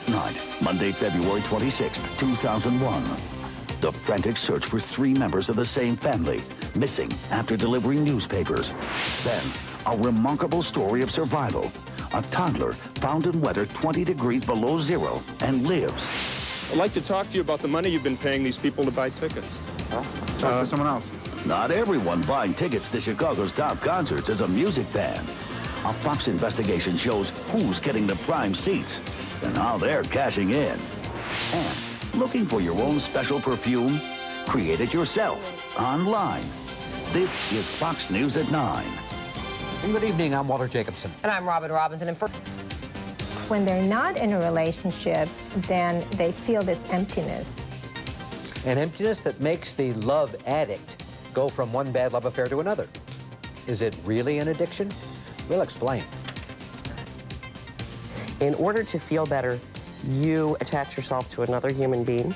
Night, Monday, February 26, 2001. The frantic search for 3 members of the same family, missing after delivering newspapers. Then, a remarkable story of survival. A toddler found in weather 20 degrees below zero and lives. I'd like to talk to you about the money you've been paying these people to buy tickets. Well, talk to someone else. Not everyone buying tickets to Chicago's top concerts is a music fan. A Fox investigation shows who's getting the prime seats and how they're cashing in. And looking for your own special perfume? Create it yourself online. This is Fox News at 9. Good evening, I'm Walter Jacobson. And I'm Robin Robinson. And when they're not in a relationship, then they feel this emptiness. An emptiness that makes the love addict go from one bad love affair to another. Is it really an addiction? We'll explain. in order to feel better, you attach yourself to another human being.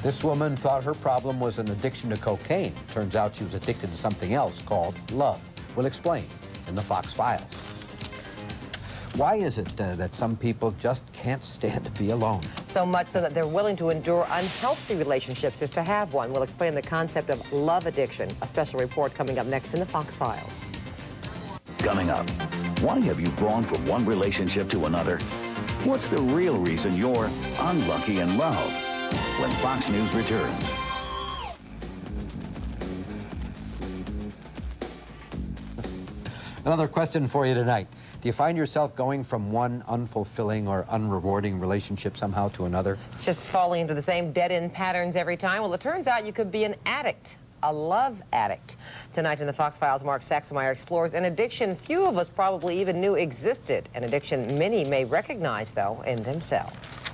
This woman thought her problem was an addiction to cocaine. Turns out she was addicted to something else called love. We'll explain in the Fox Files. Why is it that some people just can't stand to be alone? So much so that they're willing to endure unhealthy relationships just to have one. We'll explain the concept of love addiction. A special report coming up next in the Fox Files. Coming up, why have you gone from one relationship to another? What's the real reason you're unlucky in love? When Fox News returns. Another question for you tonight. Do you find yourself going from one unfulfilling or unrewarding relationship somehow to another? Just falling into the same dead-end patterns every time? Well, it turns out you could be an addict, a love addict. Tonight in the Fox Files, Mark SAXENMEYER explores an addiction few of us probably even knew existed. An addiction many may recognize, though, in themselves.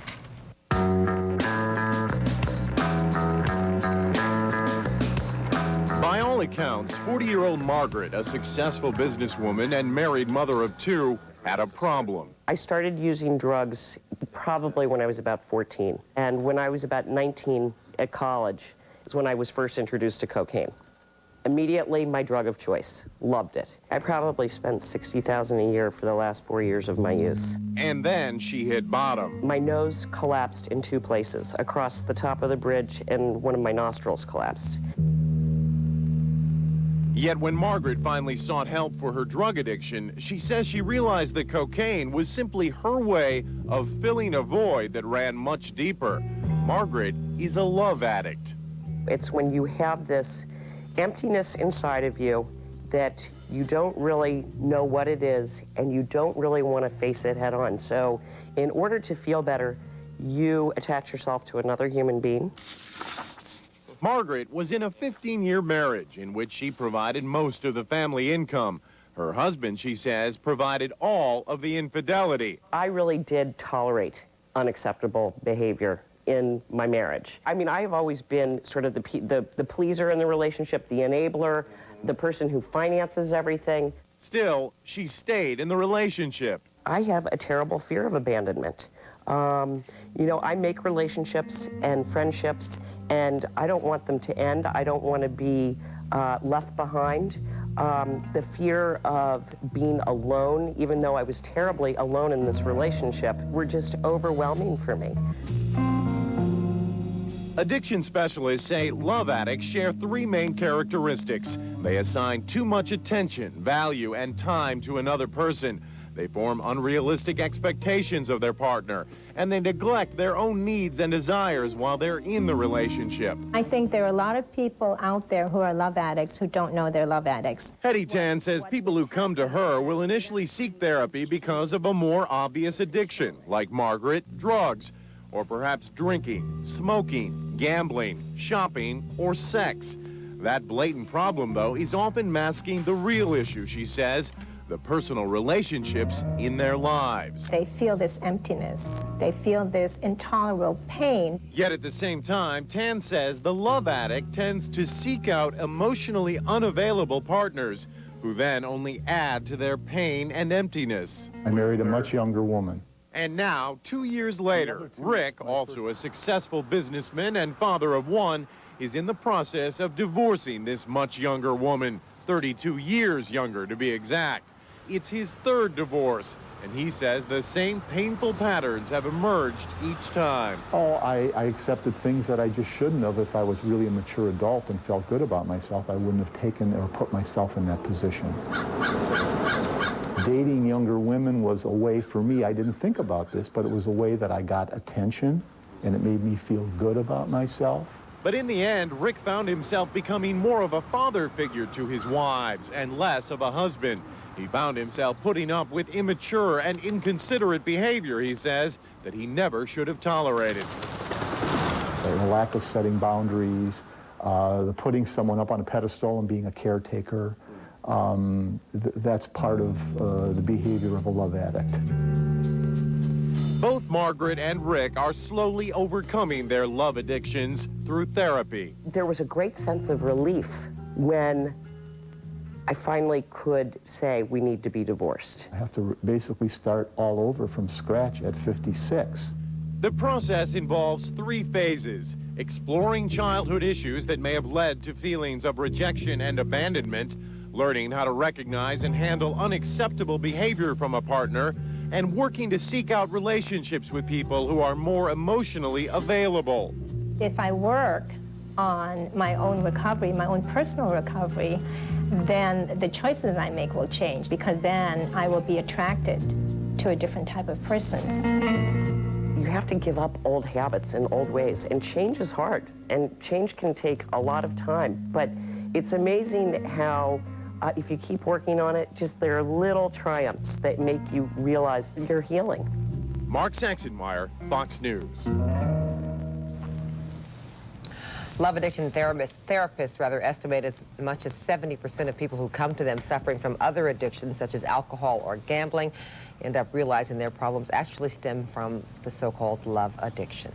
By all accounts, 40-year-old Margaret, a successful businesswoman and married mother of 2, had a problem. I started using drugs probably when I was about 14. And when I was about 19 at college is when I was first introduced to cocaine. Immediately, my drug of choice. Loved it. I probably spent $60,000 a year for the last 4 years of my use. And then she hit bottom. My nose collapsed in 2 places, across the top of the bridge, and one of my nostrils collapsed. Yet when Margaret finally sought help for her drug addiction, she says she realized that cocaine was simply her way of filling a void that ran much deeper. Margaret is a love addict. It's when you have this emptiness inside of you that you don't really know what it is, and you don't really want to face it head on. So in order to feel better, you attach yourself to another human being. Margaret was in a 15-year marriage in which she provided most of the family income. Her husband, she says, provided all of the infidelity. I really did tolerate unacceptable behavior in my marriage. I mean, I have always been sort of the pleaser in the relationship, the enabler, the person who finances everything. Still, she stayed in the relationship. I have a terrible fear of abandonment. You know, I make relationships and friendships, and I don't want them to end. I don't want to be left behind. The fear of being alone, even though I was terribly alone in this relationship, were just overwhelming for me. Addiction specialists say love addicts share 3 main characteristics. They assign too much attention, value, and time to another person. They form unrealistic expectations of their partner, and they neglect their own needs and desires while they're in the relationship. I think there are a lot of people out there who are love addicts who don't know they're love addicts. HEDY says people who come to her will initially seek therapy because of a more obvious addiction, like Margaret, drugs, or perhaps drinking, smoking, gambling, shopping, or sex. That blatant problem, though, is often masking the real issue, she says, the personal relationships in their lives. They feel this emptiness. They feel this intolerable pain. Yet at the same time, Tan says the love addict tends to seek out emotionally unavailable partners who then only add to their pain and emptiness. I married a much younger woman. And now, 2 years later, Rick, also a successful businessman and father of 1, is in the process of divorcing this much younger woman, 32 years younger to be exact. It's his 3rd divorce, And he says the same painful patterns have emerged each time. Oh, I accepted things that I just shouldn't have. If I was really a mature adult and felt good about myself, I wouldn't have taken or put myself in that position. Dating younger women was a way for me, I didn't think about this, but it was a way that I got attention, and it made me feel good about myself. But in the end, Rick found himself becoming more of a father figure to his wives and less of a husband. He found himself putting up with immature and inconsiderate behavior, he says, that he never should have tolerated. The lack of setting boundaries, the putting someone up on a pedestal and being a caretaker, that's part of the behavior of a love addict. Both Margaret and Rick are slowly overcoming their love addictions through therapy. There was a great sense of relief when I finally could say we need to be divorced. I have to basically start all over from scratch at 56. The process involves 3 phases: exploring childhood issues that may have led to feelings of rejection and abandonment, learning how to recognize and handle unacceptable behavior from a partner, and working to seek out relationships with people who are more emotionally available. If I work on my own recovery, my own personal recovery, then the choices I make will change, because then I will be attracted to a different type of person. You have to give up old habits and old ways, and change is hard, and change can take a lot of time, but it's amazing how if you keep working on it, just there are little triumphs that make you realize that you're healing. Mark SAXENMEYER, Fox News. Love addiction therapists estimate as much as 70% of people who come to them suffering from other addictions, such as alcohol or gambling, end up realizing their problems actually stem from the so-called love addiction.